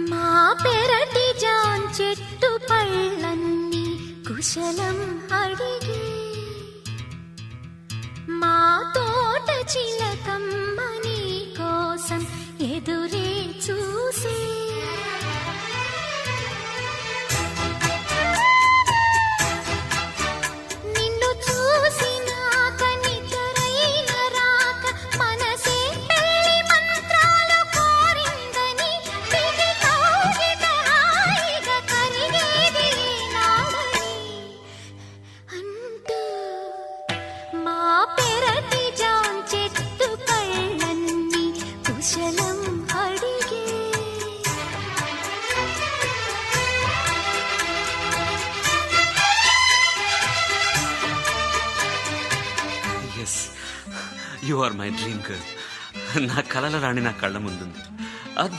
మా పెరటి జాన్ చెట్టు పళ్ళన్నీ కుశలం అడిగే, మా తోట చిలకమ్మ నీ కోసం ఎదురే చూసే. నిన్ను చూసినాక నిద్రైన రాక మనసే పెళ్లి మంత్రాలు కోరిందని దిగి కౌగిట హాయిగా కరిగేది నాడని అంటూ మా పెరటి జాన్ చెట్టు పళ్ళన్నీ కుశలం అడిగే. Yes, you are my dream girl. నా కలల రాణి నా కళ్ళ ముందుంది.